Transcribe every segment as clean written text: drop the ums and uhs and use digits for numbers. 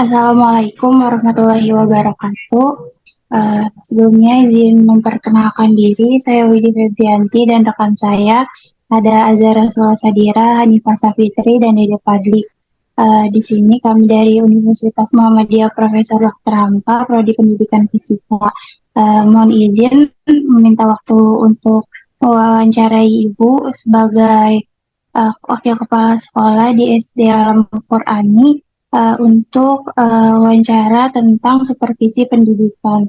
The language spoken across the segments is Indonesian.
Assalamualaikum warahmatullahi wabarakatuh. Sebelumnya izin memperkenalkan diri, saya Widi Febrianti dan rekan saya ada Azara Sulasadira, Hanifah Safitri, dan Dede Padli. Di sini kami dari Universitas Muhammadiyah Profesor Dr. Hamka, Prodi Pendidikan Fisika. Mohon izin meminta waktu untuk mewawancarai Ibu sebagai Wakil Kepala Sekolah di SD Alam Qur'ani untuk wawancara tentang supervisi pendidikan.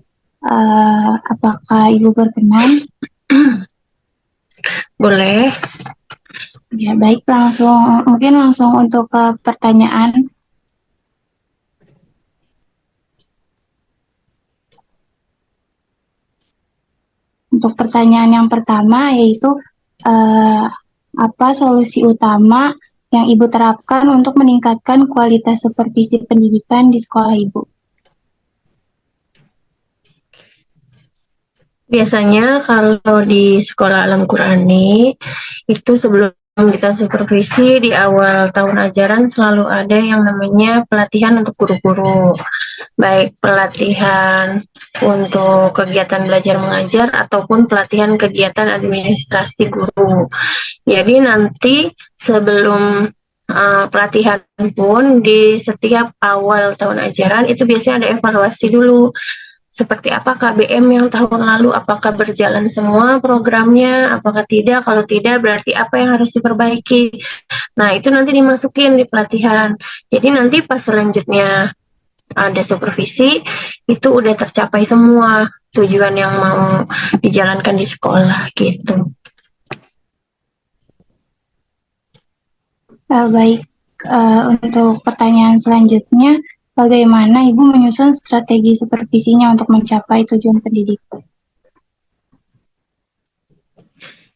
Apakah Ibu berkenan? Boleh. Ya, baik, mungkin langsung untuk ke pertanyaan. Untuk pertanyaan yang pertama yaitu apa solusi utama yang Ibu terapkan untuk meningkatkan kualitas supervisi pendidikan di sekolah Ibu? Biasanya kalau di sekolah Alam Qur'ani itu sebelum kita supervisi di awal tahun ajaran selalu ada yang namanya pelatihan untuk guru-guru, baik pelatihan untuk kegiatan belajar mengajar ataupun pelatihan kegiatan administrasi guru. Jadi nanti sebelum pelatihan pun di setiap awal tahun ajaran itu biasanya ada evaluasi dulu. Seperti apa KBM yang tahun lalu, apakah berjalan semua programnya, apakah tidak, kalau tidak berarti apa yang harus diperbaiki. Nah itu nanti dimasukin di pelatihan. Jadi nanti pas selanjutnya ada supervisi, itu udah tercapai semua tujuan yang mau dijalankan di sekolah gitu. Baik, untuk pertanyaan selanjutnya, bagaimana Ibu menyusun strategi supervisinya untuk mencapai tujuan pendidikan?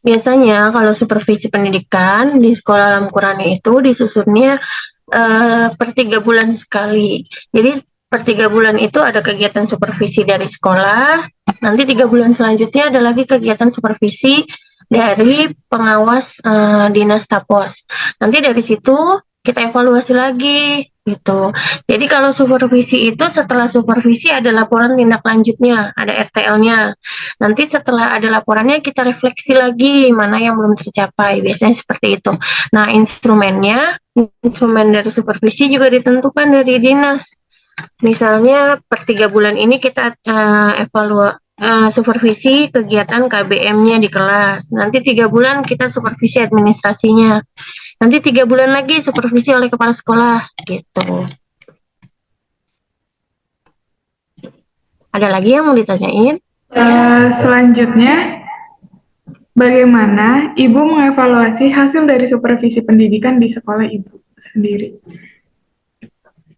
Biasanya kalau supervisi pendidikan di sekolah Alam Qur'ani itu disusunnya per 3 bulan sekali. Jadi per 3 bulan itu ada kegiatan supervisi dari sekolah, nanti 3 bulan selanjutnya ada lagi kegiatan supervisi dari pengawas dinas Tapos. Nanti dari situ kita evaluasi lagi gitu. Jadi kalau supervisi itu setelah supervisi ada laporan tindak lanjutnya, ada RTL-nya. Nanti setelah ada laporannya kita refleksi lagi mana yang belum tercapai, biasanya seperti itu. Nah, instrumen dari supervisi juga ditentukan dari dinas. Misalnya per 3 bulan ini kita supervisi kegiatan KBM-nya di kelas. Nanti 3 bulan kita supervisi administrasinya. Nanti 3 bulan lagi supervisi oleh kepala sekolah gitu. Ada lagi yang mau ditanyain? Selanjutnya, bagaimana Ibu mengevaluasi hasil dari supervisi pendidikan di sekolah Ibu sendiri?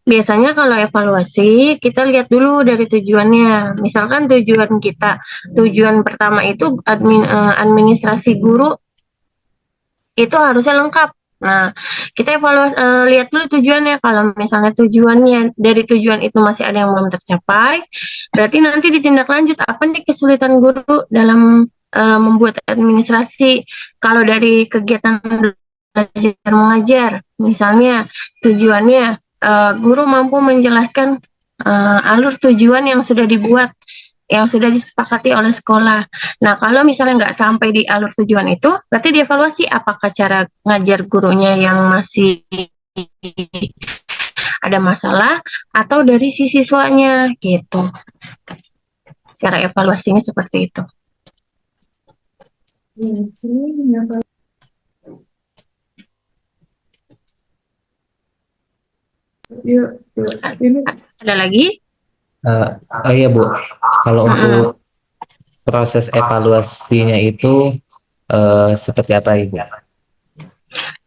Biasanya kalau evaluasi, kita lihat dulu dari tujuannya. Misalkan tujuan pertama itu administrasi guru itu harusnya lengkap. Nah, kita lihat dulu tujuannya. Kalau misalnya tujuannya dari tujuan itu masih ada yang belum tercapai, berarti nanti ditindaklanjut apa nih kesulitan guru dalam membuat administrasi. Kalau dari kegiatan belajar mengajar, misalnya tujuannya guru mampu menjelaskan alur tujuan yang sudah dibuat, yang sudah disepakati oleh sekolah. Nah, kalau misalnya nggak sampai di alur tujuan itu, berarti dievaluasi apakah cara ngajar gurunya yang masih ada masalah atau dari si siswanya gitu. Cara evaluasinya seperti itu. Ada lagi? Oh iya Bu, kalau untuk proses evaluasinya itu seperti apa Ibu?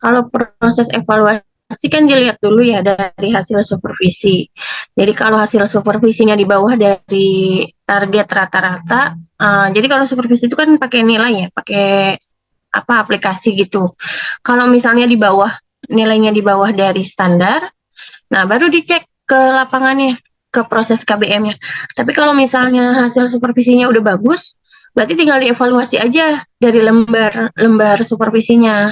Kalau proses evaluasi kan dilihat dulu ya dari hasil supervisi. Jadi kalau hasil supervisinya di bawah dari target rata-rata, jadi kalau supervisi itu kan pakai nilai ya, pakai aplikasi gitu. Kalau misalnya di bawah, nilainya di bawah dari standar, nah baru dicek ke lapangannya, ke proses KBM-nya. Tapi kalau misalnya hasil supervisinya udah bagus, berarti tinggal dievaluasi aja dari lembar supervisinya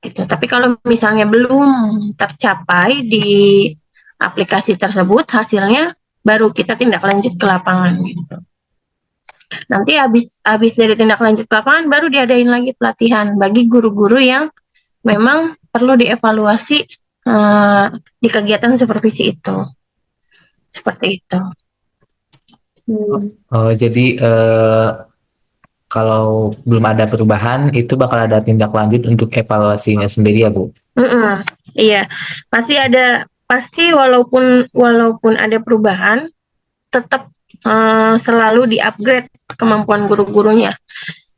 gitu. Tapi kalau misalnya belum tercapai di aplikasi tersebut, hasilnya baru kita tindak lanjut ke lapangan gitu. Nanti habis dari tindak lanjut ke lapangan baru diadain lagi pelatihan bagi guru-guru yang memang perlu dievaluasi di kegiatan supervisi itu. Seperti itu. Oh, jadi kalau belum ada perubahan itu bakal ada tindak lanjut untuk evaluasinya sendiri ya, Bu? Iya, pasti walaupun ada perubahan, tetap selalu di-upgrade kemampuan guru-gurunya.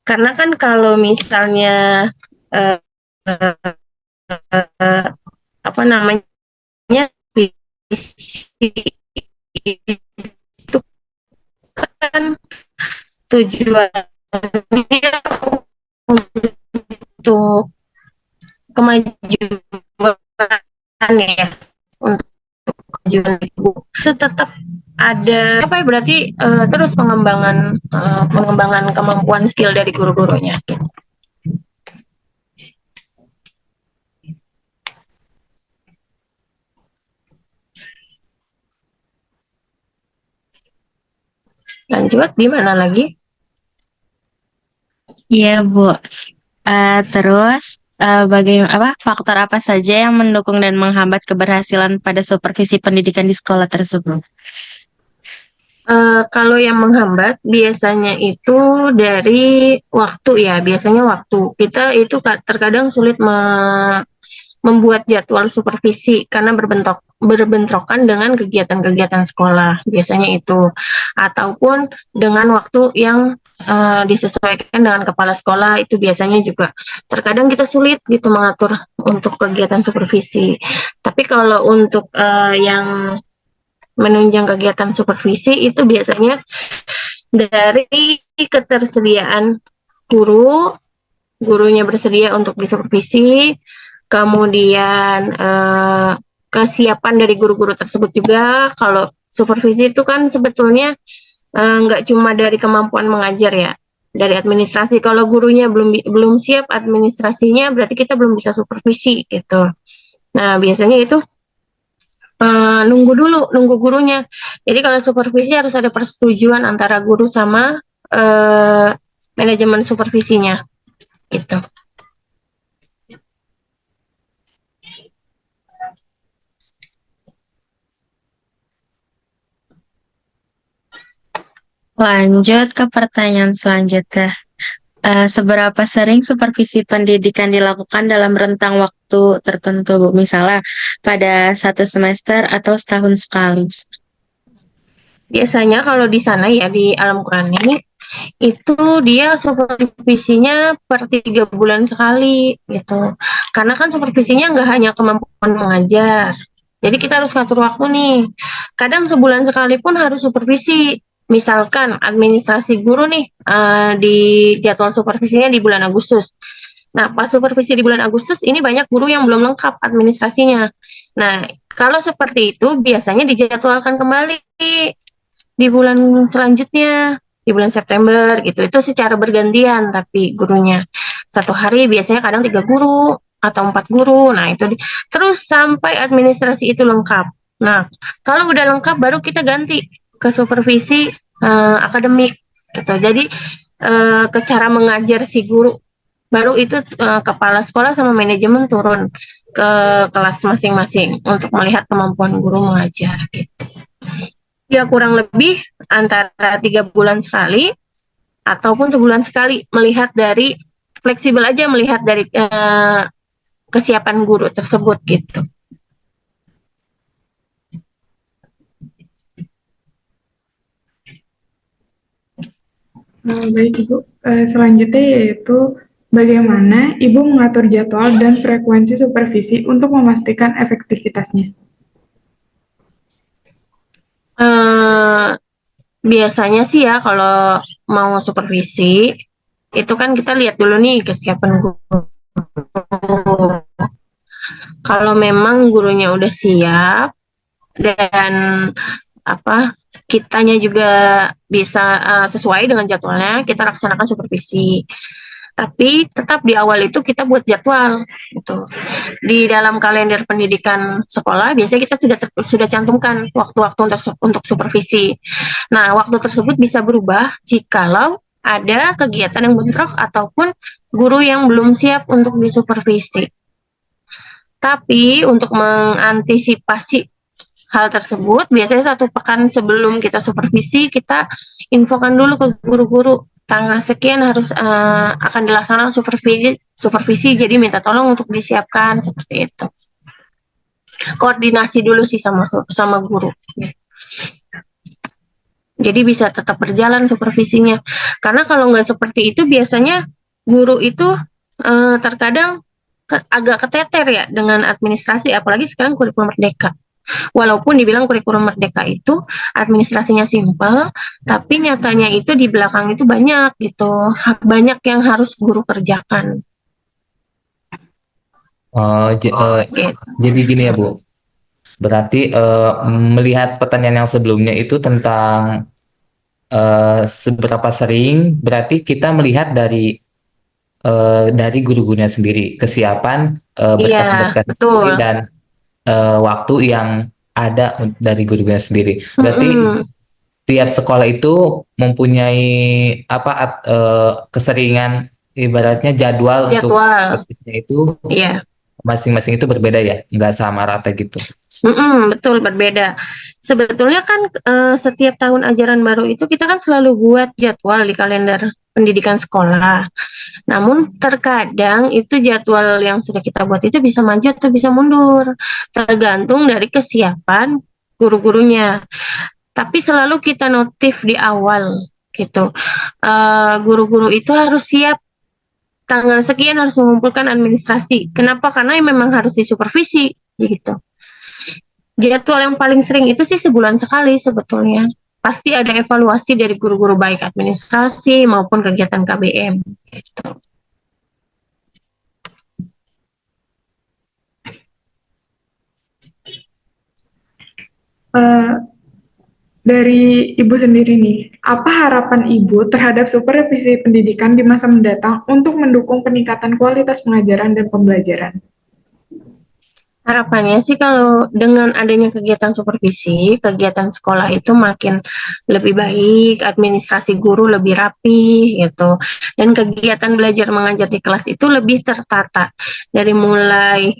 Karena kan kalau misalnya apa namanya itu kan tujuannya untuk kemajuan ya, untuk kemajuan ibu itu tetap ada apa ya, berarti terus pengembangan kemampuan skill dari guru-gurunya. Lanjut, di mana lagi? Iya, Bu. Terus bagaimana faktor apa saja yang mendukung dan menghambat keberhasilan pada supervisi pendidikan di sekolah tersebut? Kalau yang menghambat biasanya itu dari waktu ya, biasanya waktu. Kita itu terkadang sulit membuat jadwal supervisi karena berbentrokan dengan kegiatan-kegiatan sekolah, biasanya itu. Ataupun dengan waktu yang disesuaikan dengan kepala sekolah, itu biasanya juga terkadang kita sulit gitu mengatur untuk kegiatan supervisi. Tapi kalau untuk yang menunjang kegiatan supervisi itu biasanya dari ketersediaan gurunya bersedia untuk disupervisi, kemudian kesiapan dari guru-guru tersebut juga. Kalau supervisi itu kan sebetulnya nggak cuma dari kemampuan mengajar ya, dari administrasi. Kalau gurunya belum siap administrasinya, berarti kita belum bisa supervisi gitu. Nah, biasanya itu nunggu gurunya. Jadi kalau supervisi harus ada persetujuan antara guru sama manajemen supervisinya gitu. Lanjut ke pertanyaan selanjutnya. Seberapa sering supervisi pendidikan dilakukan dalam rentang waktu tertentu, Bu? Misalnya pada 1 semester atau setahun sekali? Biasanya kalau di sana ya, di Alam Qurani, itu dia supervisinya per 3 bulan sekali gitu. Karena kan supervisinya nggak hanya kemampuan mengajar. Jadi kita harus ngatur waktu nih. Kadang sebulan sekali pun harus supervisi. Misalkan administrasi guru nih di jadwal supervisinya di bulan Agustus. Nah, pas supervisi di bulan Agustus ini banyak guru yang belum lengkap administrasinya. Nah, kalau seperti itu biasanya dijadwalkan kembali di bulan selanjutnya, di bulan September gitu. Itu secara bergantian tapi gurunya. Satu hari biasanya kadang 3 guru atau 4 guru. Nah, itu terus sampai administrasi itu lengkap. Nah, kalau udah lengkap baru kita ganti ke supervisi akademik gitu. Jadi ke cara mengajar si guru. Baru itu kepala sekolah sama manajemen turun ke kelas masing-masing untuk melihat kemampuan guru mengajar gitu. Ya kurang lebih antara 3 bulan sekali ataupun sebulan sekali, melihat dari fleksibel aja, melihat dari kesiapan guru tersebut gitu. Baik Ibu, selanjutnya yaitu bagaimana Ibu mengatur jadwal dan frekuensi supervisi untuk memastikan efektivitasnya? Biasanya sih ya kalau mau supervisi itu kan kita lihat dulu nih kesiapan guru. Kalau memang gurunya udah siap dan kitanya juga bisa sesuai dengan jadwalnya, kita laksanakan supervisi. Tapi tetap di awal itu kita buat jadwal gitu. Di dalam kalender pendidikan sekolah biasanya kita sudah cantumkan waktu-waktu untuk supervisi. Nah, waktu tersebut bisa berubah jikalau ada kegiatan yang bentrok ataupun guru yang belum siap untuk disupervisi. Tapi untuk mengantisipasi hal tersebut, biasanya 1 pekan sebelum kita supervisi, kita infokan dulu ke guru-guru tanggal sekian harus akan dilaksanakan supervisi, jadi minta tolong untuk disiapkan seperti itu. Koordinasi dulu sih sama guru. Jadi bisa tetap berjalan supervisinya. Karena kalau nggak seperti itu, biasanya guru itu terkadang agak keteter ya dengan administrasi, apalagi sekarang kurikulum merdeka. Walaupun dibilang kurikulum merdeka itu administrasinya simpel, tapi nyatanya itu di belakang itu banyak gitu, banyak yang harus guru kerjakan. Gitu. Jadi gini ya Bu, berarti melihat pertanyaan yang sebelumnya itu tentang seberapa sering, berarti kita melihat dari guru-gurunya sendiri, kesiapan berkas-berkas sendiri dan waktu yang ada dari guru-gurunya sendiri. Berarti tiap sekolah itu mempunyai keseringan, ibaratnya jadwal untuk supervisinya itu masing-masing itu berbeda ya, nggak sama rata gitu. Betul, berbeda. Sebetulnya kan setiap tahun ajaran baru itu kita kan selalu buat jadwal di kalender pendidikan sekolah. Namun terkadang itu jadwal yang sudah kita buat itu bisa maju atau bisa mundur, tergantung dari kesiapan guru-gurunya. Tapi selalu kita notif di awal gitu. Guru-guru itu harus siap tanggal sekian harus mengumpulkan administrasi. Kenapa? Karena memang harus disupervisi gitu. Jadwal yang paling sering itu sih sebulan sekali sebetulnya. Pasti ada evaluasi dari guru-guru baik administrasi maupun kegiatan KBM gitu. Dari Ibu sendiri nih, apa harapan Ibu terhadap supervisi pendidikan di masa mendatang untuk mendukung peningkatan kualitas pengajaran dan pembelajaran? Harapannya sih kalau dengan adanya kegiatan supervisi, kegiatan sekolah itu makin lebih baik, administrasi guru lebih rapi gitu, dan kegiatan belajar mengajar di kelas itu lebih tertata. Dari mulai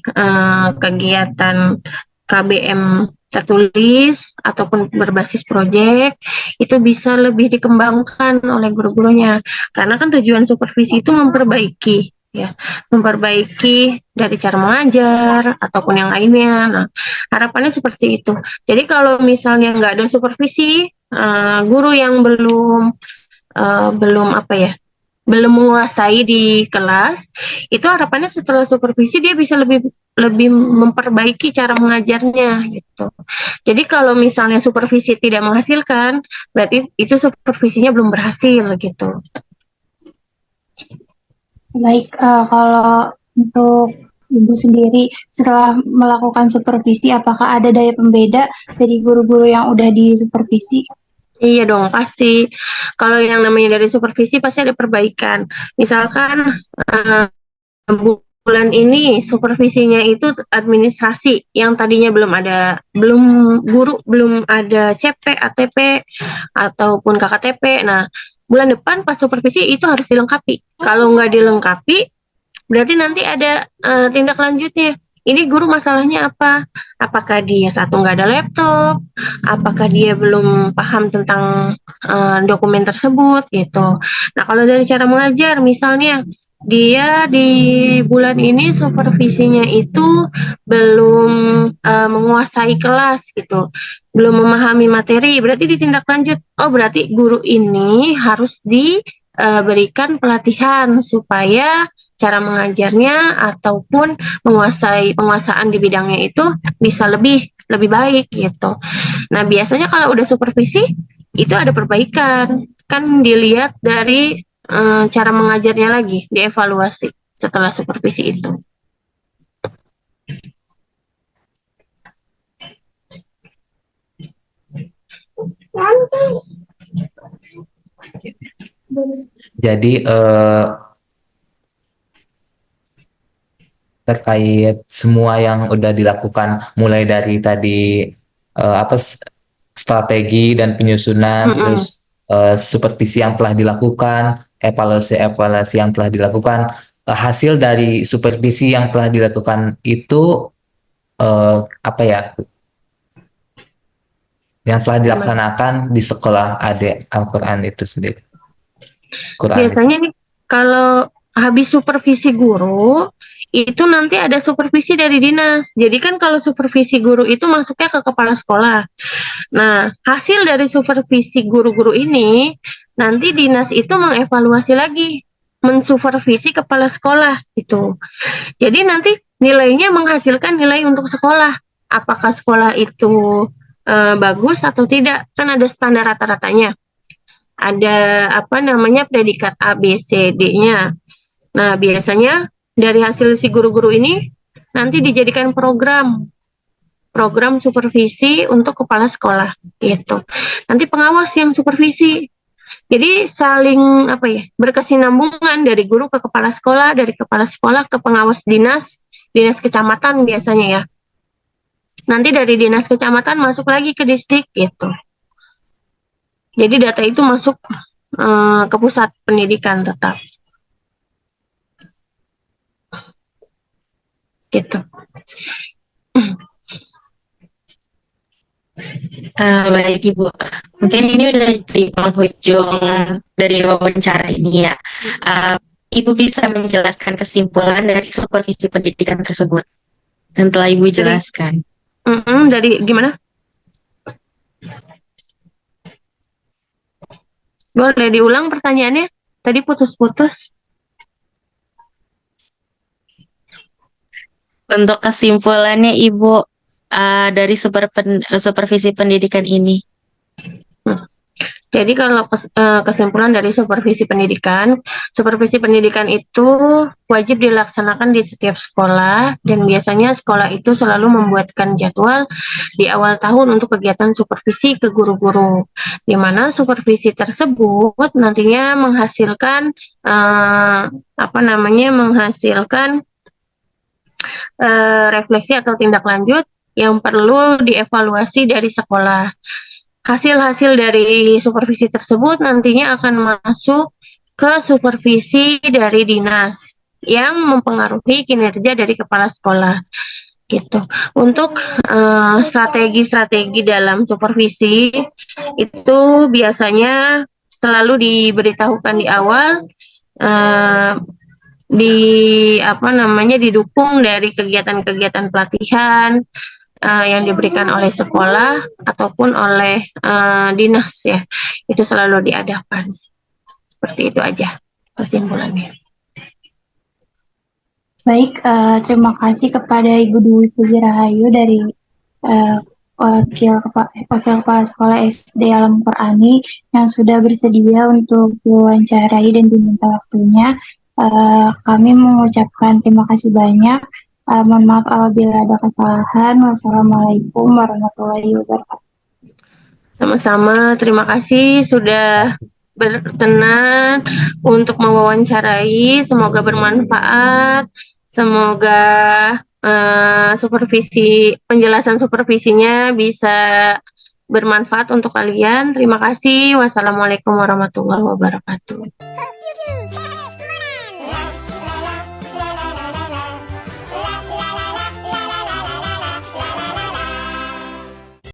kegiatan KBM tertulis ataupun berbasis proyek itu bisa lebih dikembangkan oleh guru-gurunya, karena kan tujuan supervisi itu memperbaiki dari cara mengajar ataupun yang lainnya. Nah, harapannya seperti itu. Jadi kalau misalnya nggak ada supervisi, guru yang belum menguasai di kelas, itu harapannya setelah supervisi dia bisa lebih memperbaiki cara mengajarnya gitu. Jadi kalau misalnya supervisi tidak menghasilkan, berarti itu supervisinya belum berhasil gitu. Baik, kalau untuk Ibu sendiri setelah melakukan supervisi, apakah ada daya pembeda dari guru-guru yang udah disupervisi? Iya dong, pasti. Kalau yang namanya dari supervisi pasti ada perbaikan. Misalkan bulan ini supervisinya itu administrasi yang tadinya belum ada CP, ATP ataupun KKTP. Nah, bulan depan pas supervisi itu harus dilengkapi. Kalau nggak dilengkapi, berarti nanti ada tindak lanjutnya. Ini guru masalahnya apa? Apakah dia nggak ada laptop? Apakah dia belum paham tentang dokumen tersebut gitu. Nah, kalau dari cara mengajar misalnya dia di bulan ini supervisinya itu belum menguasai kelas gitu, belum memahami materi, berarti ditindak lanjut. Oh, berarti guru ini harus diberikan pelatihan supaya cara mengajarnya ataupun penguasaan di bidangnya itu bisa lebih baik gitu. Nah, biasanya kalau udah supervisi itu ada perbaikan, kan dilihat dari cara mengajarnya lagi, dievaluasi setelah supervisi itu. Jadi terkait semua yang udah dilakukan mulai dari tadi strategi dan penyusunan, terus supervisi yang telah dilakukan, evaluasi yang telah dilakukan, hasil dari supervisi yang telah dilakukan itu apa ya, yang telah dilaksanakan di sekolah adik Al-Quran itu sendiri. Biasanya nih kalau habis supervisi guru itu nanti ada supervisi dari dinas. Jadi kan kalau supervisi guru itu masuknya ke kepala sekolah. Nah, hasil dari supervisi guru-guru ini nanti dinas itu mengevaluasi lagi, mensupervisi kepala sekolah itu. Jadi nanti nilainya menghasilkan nilai untuk sekolah. Apakah sekolah itu bagus atau tidak? Kan ada standar rata-ratanya. Ada predikat A, B, C, D-nya. Nah, biasanya dari hasil si guru-guru ini nanti dijadikan program supervisi untuk kepala sekolah gitu. Nanti pengawas yang supervisi. Jadi saling berkesinambungan dari guru ke kepala sekolah, dari kepala sekolah ke pengawas dinas kecamatan biasanya ya. Nanti dari dinas kecamatan masuk lagi ke distrik gitu. Jadi data itu masuk ke pusat pendidikan tetap. Gitu. Baik Ibu, mungkin ini udah di penghujung dari wawancara ini ya. Ibu bisa menjelaskan kesimpulan dari supervisi pendidikan tersebut yang telah Ibu jelaskan. Dari gimana? Boleh diulang pertanyaannya? Tadi putus-putus. Untuk kesimpulannya Ibu dari supervisi pendidikan ini. Jadi kalau kesimpulan dari supervisi pendidikan itu wajib dilaksanakan di setiap sekolah dan biasanya sekolah itu selalu membuatkan jadwal di awal tahun untuk kegiatan supervisi ke guru-guru, di mana supervisi tersebut nantinya menghasilkan refleksi atau tindak lanjut yang perlu dievaluasi dari sekolah. Hasil-hasil dari supervisi tersebut nantinya akan masuk ke supervisi dari dinas yang mempengaruhi kinerja dari kepala sekolah gitu. Untuk strategi-strategi dalam supervisi itu biasanya selalu diberitahukan di awal, didukung dari kegiatan-kegiatan pelatihan yang diberikan oleh sekolah ataupun oleh dinas ya, itu selalu diadakan. Seperti itu aja kesimpulannya. Baik, terima kasih kepada Ibu Dwi Puji Rahayu dari Wakil Kepala Sekolah SD Alam Qur'ani yang sudah bersedia untuk diwawancarai dan diminta waktunya. Kami mengucapkan terima kasih banyak. Mohon maaf apabila ada kesalahan. Wassalamualaikum warahmatullahi wabarakatuh. Sama-sama, terima kasih sudah berkenan untuk mewawancarai. Semoga bermanfaat. Semoga penjelasan supervisinya bisa bermanfaat untuk kalian. Terima kasih. Wassalamualaikum warahmatullahi wabarakatuh.